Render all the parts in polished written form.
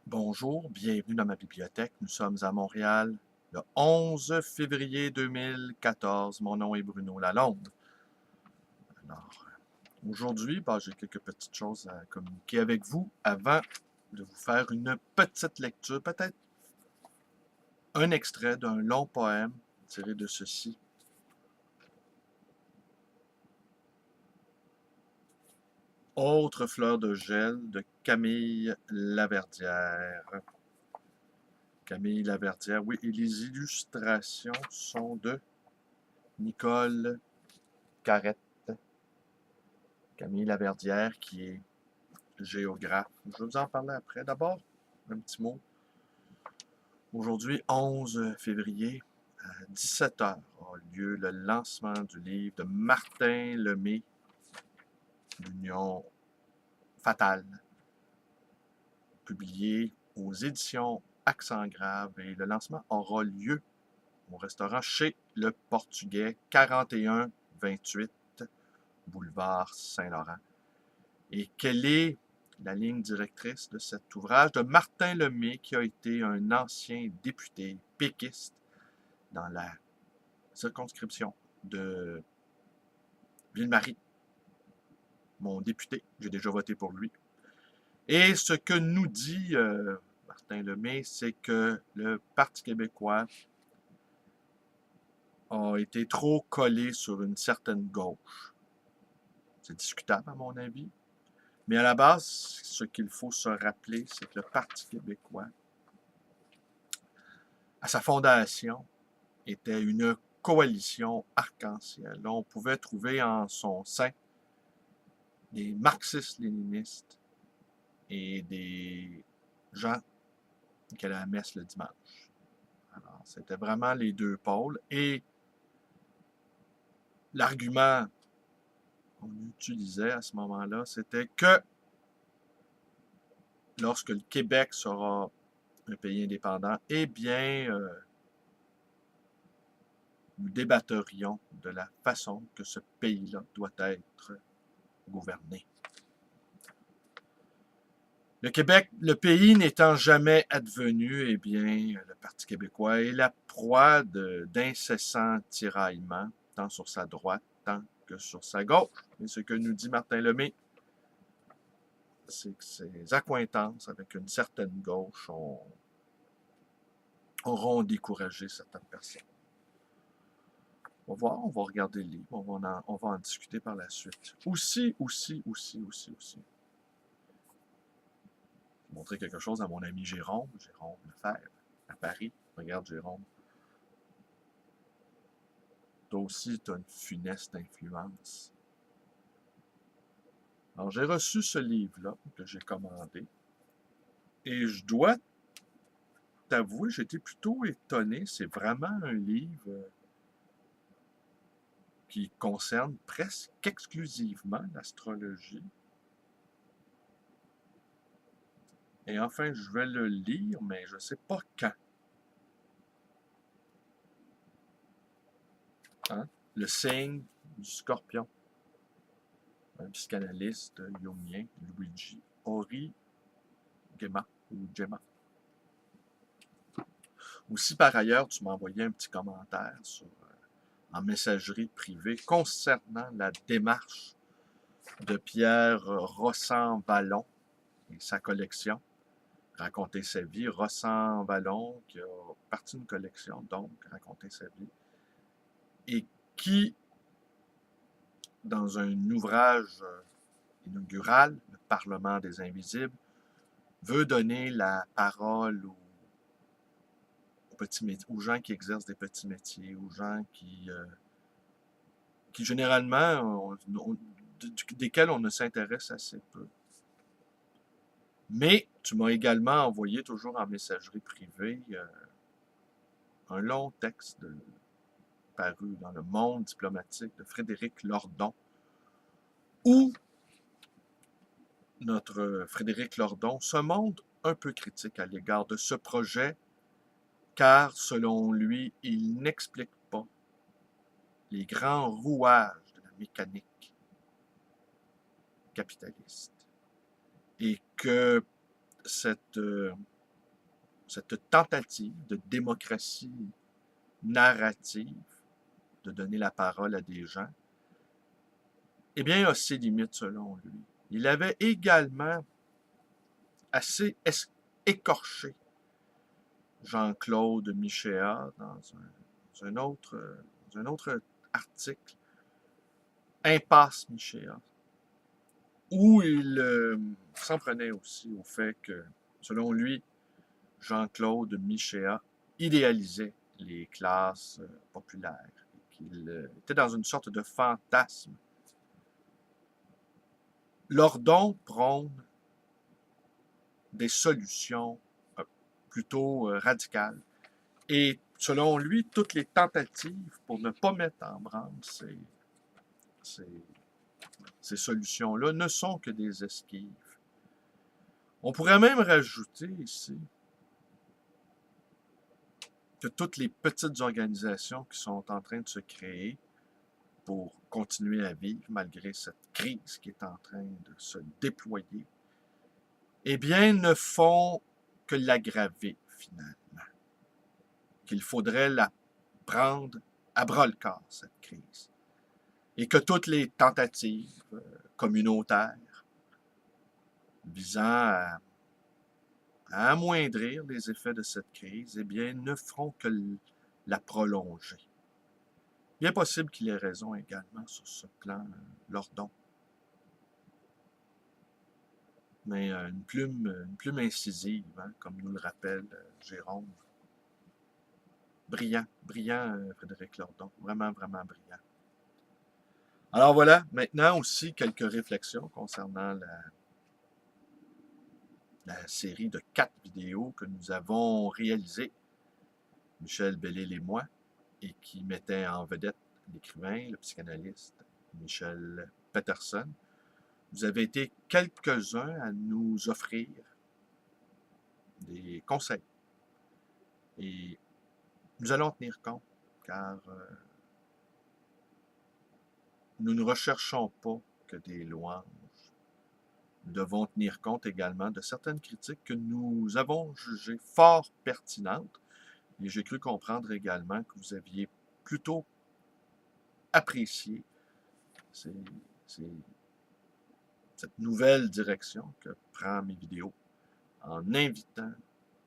Bonjour, bienvenue dans ma bibliothèque. Nous sommes à Montréal le 11 février 2014. Mon nom est Bruno Lalonde. Alors, aujourd'hui, j'ai quelques petites choses à communiquer avec vous avant de vous faire une petite lecture, peut-être un extrait d'un long poème tiré de ceci. Autre fleur de gel de Camille Laverdière. Camille Laverdière, oui, et les illustrations sont de Nicole Carrette. Camille Laverdière, qui est géographe. Je vais vous en parler après. D'abord, un petit mot. Aujourd'hui, 11 février, à 17 heures, a lieu le lancement du livre de Martin Lemay, L'Union fatale, publié aux éditions Accent Grave. Et le lancement aura lieu au restaurant Chez le Portugais, 41-28, boulevard Saint-Laurent. Et quelle est la ligne directrice de cet ouvrage de Martin Lemay, qui a été un ancien député péquiste dans la circonscription de Ville-Marie, mon député. J'ai déjà voté pour lui. Et ce que nous dit Martin Lemay, c'est que le Parti québécois a été trop collé sur une certaine gauche. C'est discutable, à mon avis. Mais à la base, ce qu'il faut se rappeler, c'est que le Parti québécois, à sa fondation, était une coalition arc-en-ciel. On pouvait trouver en son sein des marxistes-léninistes et des gens qui allaient à la messe le dimanche. Alors, c'était vraiment les deux pôles. Et l'argument qu'on utilisait à ce moment-là, c'était que lorsque le Québec sera un pays indépendant, eh bien, nous débatterions de la façon que ce pays-là doit être gouverné. Le Québec, le pays n'étant jamais advenu, eh bien, le Parti québécois est la proie d'incessants tiraillements, tant sur sa droite, tant que sur sa gauche. Et ce que nous dit Martin Lemay, c'est que ses accointances avec une certaine gauche auront découragé certaines personnes. On va voir, on va regarder le livre, on va en discuter par la suite. Aussi. Montrer quelque chose à mon ami Jérôme Lefebvre, à Paris. Regarde, Jérôme. Toi aussi, tu as une funeste influence. Alors, j'ai reçu ce livre-là que j'ai commandé. Et je dois t'avouer, j'étais plutôt étonné. C'est vraiment un livre qui concerne presque exclusivement l'astrologie. Et enfin, je vais le lire, mais je ne sais pas quand. Hein? Le signe du scorpion. Un psychanalyste jungien, Luigi Ori Gemma, ou Gemma. Aussi, par ailleurs, tu m'as envoyé un petit commentaire en messagerie privée concernant la démarche de Pierre Rossan-Vallon et sa collection. Raconter sa vie. Rossan-Vallon, qui a parti d'une collection, donc Raconter sa vie, et qui, dans un ouvrage inaugural, le Parlement des Invisibles, veut donner la parole aux gens qui exercent des petits métiers, aux gens qui généralement, desquels on ne s'intéresse assez peu. Mais tu m'as également envoyé, toujours en messagerie privée, un long texte paru dans Le Monde diplomatique de Frédéric Lordon, où notre Frédéric Lordon se montre un peu critique à l'égard de ce projet, car selon lui, il n'explique pas les grands rouages de la mécanique capitaliste. Et que cette cette tentative de démocratie narrative, de donner la parole à des gens, eh bien, a ses limites selon lui. Il avait également assez écorché Jean-Claude Michéa dans un autre article, Impasse Michéa, où il s'en prenait aussi au fait que, selon lui, Jean-Claude Michéa idéalisait les classes populaires, qu'il était dans une sorte de fantasme. Lordon prône des solutions plutôt radicales. Et selon lui, toutes les tentatives pour ne pas mettre en branle ces solutions-là ne sont que des esquives. On pourrait même rajouter ici que toutes les petites organisations qui sont en train de se créer pour continuer à vivre malgré cette crise qui est en train de se déployer, eh bien, ne font que l'aggraver finalement. Qu'il faudrait la prendre à bras-le-corps, cette crise. Et que toutes les tentatives communautaires visant à amoindrir les effets de cette crise, eh bien, ne feront que la prolonger. Bien possible qu'il ait raison également sur ce plan, Lordon. Mais une plume incisive, hein, comme nous le rappelle Jérôme. Brillant, Frédéric Lordon. Vraiment, vraiment brillant. Alors voilà, maintenant aussi quelques réflexions concernant la série de 4 vidéos que nous avons réalisées, Michel Bellil et moi, et qui mettait en vedette l'écrivain, le psychanalyste Michel Peterson. Vous avez été quelques-uns à nous offrir des conseils. Et nous allons en tenir compte, car nous ne recherchons pas que des louanges. Nous devons tenir compte également de certaines critiques que nous avons jugées fort pertinentes. Et j'ai cru comprendre également que vous aviez plutôt apprécié cette nouvelle direction que prend mes vidéos en invitant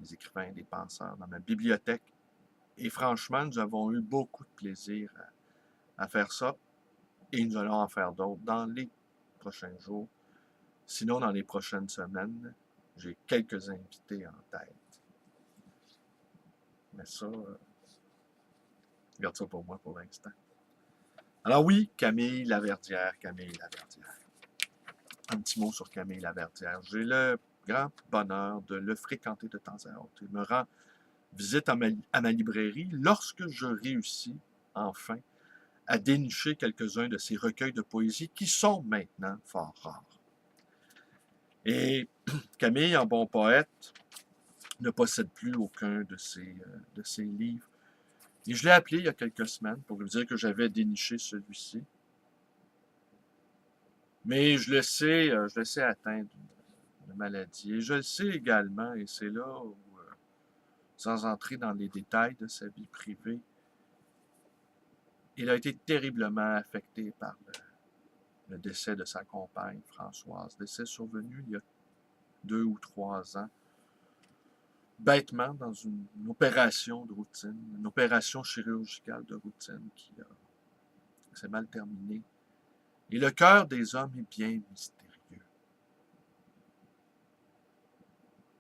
des écrivains et des penseurs dans ma bibliothèque. Et franchement, nous avons eu beaucoup de plaisir à faire ça. Et nous allons en faire d'autres dans les prochains jours. Sinon, dans les prochaines semaines, j'ai quelques invités en tête. Mais ça, garde ça pour moi pour l'instant. Alors oui, Camille Laverdière. Un petit mot sur Camille Laverdière. J'ai le grand bonheur de le fréquenter de temps à autre. Il me rend visite à ma librairie lorsque je réussis, enfin, à dénicher quelques-uns de ses recueils de poésie qui sont maintenant fort rares. Et Camille, en bon poète, ne possède plus aucun de ses livres. Et je l'ai appelé il y a quelques semaines pour lui dire que j'avais déniché celui-ci. Mais je le sais atteint d'une maladie. Et je le sais également, et c'est là où, sans entrer dans les détails de sa vie privée, il a été terriblement affecté par le décès de sa compagne, Françoise. Décès survenu il y a 2 ou 3 ans. Bêtement, dans une opération de routine, une opération chirurgicale de routine qui s'est mal terminée. Et le cœur des hommes est bien mystérieux.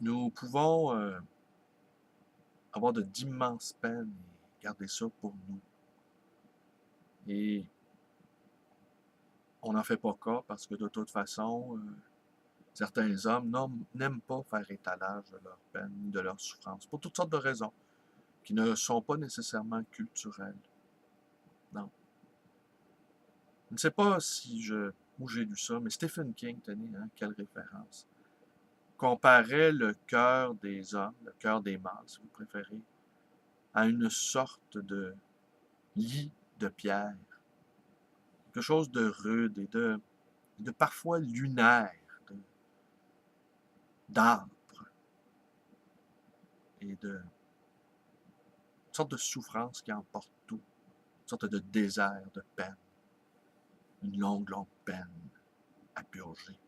Nous pouvons avoir d'immenses peines et garder ça pour nous. Et on n'en fait pas cas parce que de toute façon, certains hommes n'aiment pas faire étalage de leur peine, de leur souffrance, pour toutes sortes de raisons, qui ne sont pas nécessairement culturelles. Non. Je ne sais pas où j'ai lu ça, mais Stephen King, tenez, hein, quelle référence, comparait le cœur des hommes, le cœur des mâles, si vous préférez, à une sorte de lit de pierre. Quelque chose de rude et de parfois lunaire, d'âpre. et de une sorte de souffrance qui emporte tout, une sorte de désert, de peine, une longue, longue peine à purger.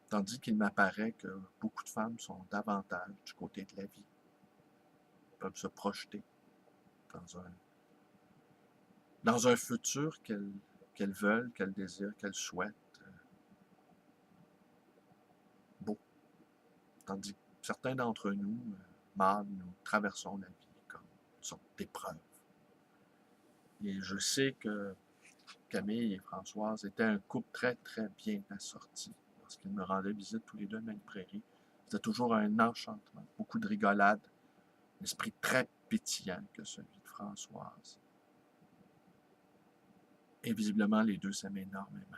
Tandis qu'il m'apparaît que beaucoup de femmes sont davantage du côté de la vie, peuvent se projeter dans un futur qu'elles veulent, qu'elles désirent, qu'elles souhaitent, beau. Tandis que certains d'entre nous, mâles, nous traversons la vie comme une sorte d'épreuve. Et je sais que Camille et Françoise étaient un couple très, très bien assorti. Lorsqu'ils me rendaient visite tous les deux à Maine Prairie, c'était toujours un enchantement, beaucoup de rigolade, un esprit très pétillant que celui de Françoise. Et visiblement, les deux s'aimaient énormément.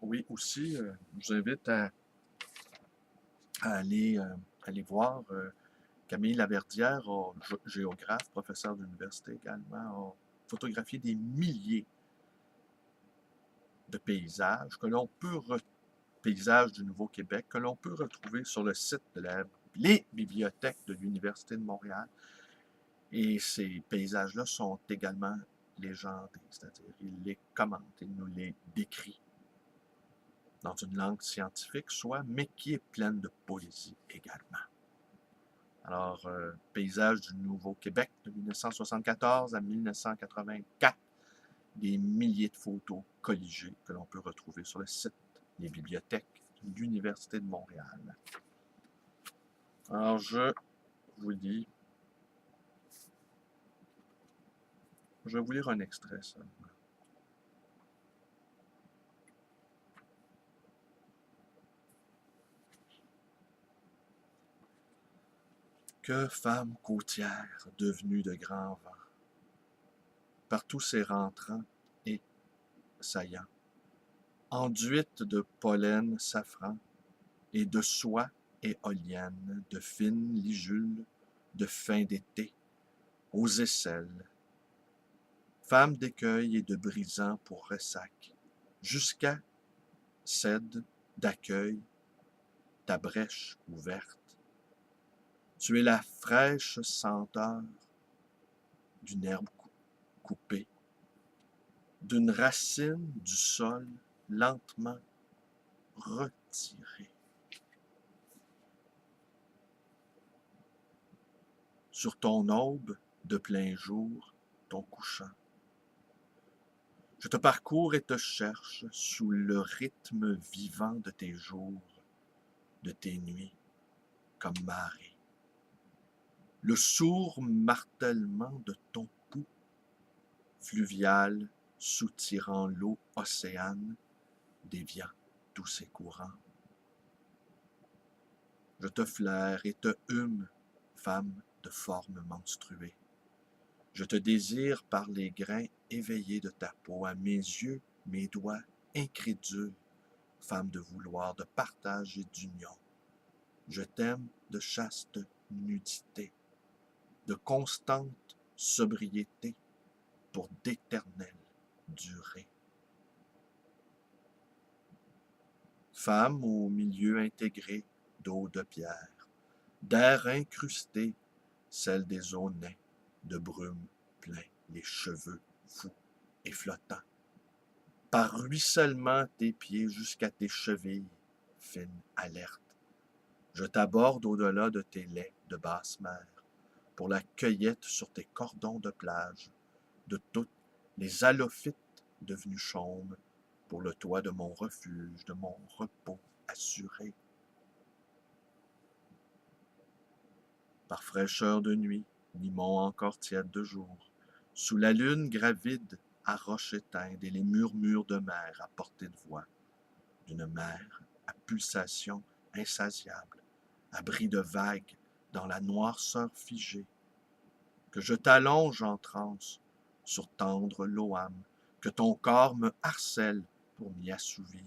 Oui, aussi, je vous invite à aller voir Camille Laverdière, géographe, professeur d'université également, a photographié des milliers de paysages paysages du Nouveau-Québec que l'on peut retrouver sur le site de les bibliothèques de l'Université de Montréal. Et ces paysages-là sont également légendés, c'est-à-dire il les commente, il nous les décrit dans une langue scientifique, soit, mais qui est pleine de poésie également. Alors, paysage du Nouveau-Québec de 1974 à 1984, des milliers de photos colligées que l'on peut retrouver sur le site des bibliothèques de l'Université de Montréal. Alors, je vous lis, je vais vous lire un extrait seulement. Que femme côtière devenue de grands vents, par tous ses rentrants et saillants, enduite de pollen safran et de soie éolienne, de fines lijules de fin d'été, aux aisselles, femme d'écueil et de brisant pour ressac, jusqu'à cède d'accueil, ta brèche ouverte. Tu es la fraîche senteur d'une herbe coupée, d'une racine du sol lentement retirée. Sur ton aube de plein jour, ton couchant. Je te parcours et te cherche sous le rythme vivant de tes jours, de tes nuits, comme marée. Le sourd martèlement de ton pouls, fluvial, soutirant l'eau océane, déviant tous ses courants. Je te flaire et te hume, femme de forme menstruée. Je te désire par les grains éveillés de ta peau, à mes yeux, mes doigts, incrédules, femme de vouloir, de partage et d'union. Je t'aime de chaste nudité, de constante sobriété, pour d'éternelle durée. Femme au milieu intégré d'eau de pierre, d'air incrusté, celle des eaux naies, de brume plein, les cheveux fous et flottants. Par ruissellement tes pieds jusqu'à tes chevilles, fine alerte. Je t'aborde au-delà de tes laits de basse mer, pour la cueillette sur tes cordons de plage, de toutes les halophytes devenus chaumes, pour le toit de mon refuge, de mon repos assuré. Par fraîcheur de nuit, limon encore tiède de jour, sous la lune gravide à roche éteinte et les murmures de mer à portée de voix, d'une mer à pulsation insatiable, à bris de vagues dans la noirceur figée, que je t'allonge en transe sur tendre loam, que ton corps me harcèle pour m'y assouvir,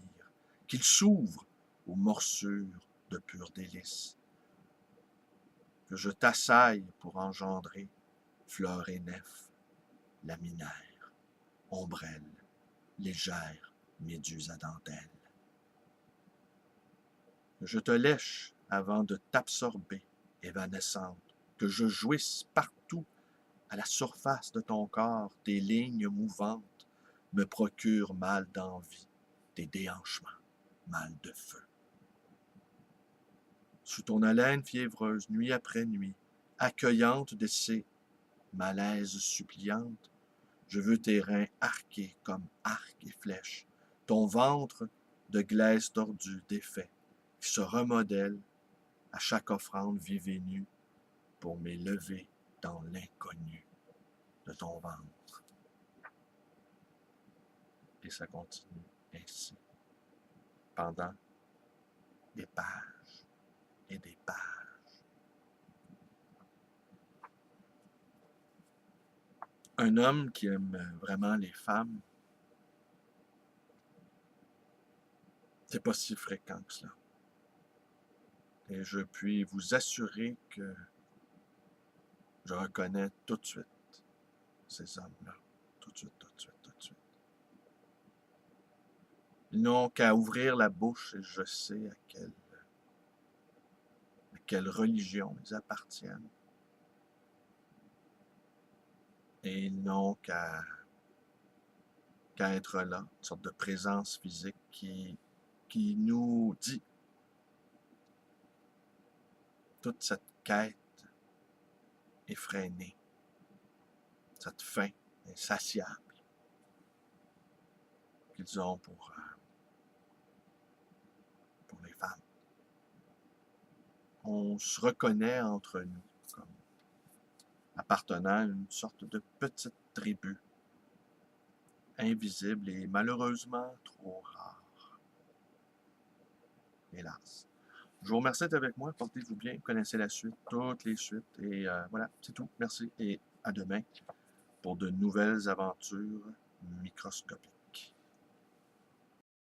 qu'il s'ouvre aux morsures de pur délice, que je t'assaille pour engendrer fleurs et nefs, laminaires, ombrelles, légères méduses à dentelle. Que je te lèche avant de t'absorber, évanescente, que je jouisse partout à la surface de ton corps, tes lignes mouvantes me procurent mal d'envie, tes déhanchements, mal de feu. Sous ton haleine fiévreuse, nuit après nuit, accueillante de ces malaises suppliantes, je veux tes reins arqués comme arcs et flèches, ton ventre de glaise tordue, défait, qui se remodèle à chaque offrande vive et nue pour m'élever dans l'inconnu de ton ventre. Et ça continue ainsi, pendant des pages et des pages. Un homme qui aime vraiment les femmes, c'est pas si fréquent que cela. Et je puis vous assurer que je reconnais tout de suite ces hommes-là. Tout de suite, tout de suite, tout de suite. Ils n'ont qu'à ouvrir la bouche et je sais à quelle religion ils appartiennent. Et ils n'ont qu'à être là, une sorte de présence physique qui nous dit toute cette quête effrénée, cette faim insatiable qu'ils ont pour les femmes. On se reconnaît entre nous comme appartenant à une sorte de petite tribu, invisible et malheureusement trop rare. Hélas. Je vous remercie d'être avec moi. Portez-vous bien. Vous connaissez la suite, toutes les suites. Et voilà, c'est tout. Merci et à demain pour de nouvelles aventures microscopiques.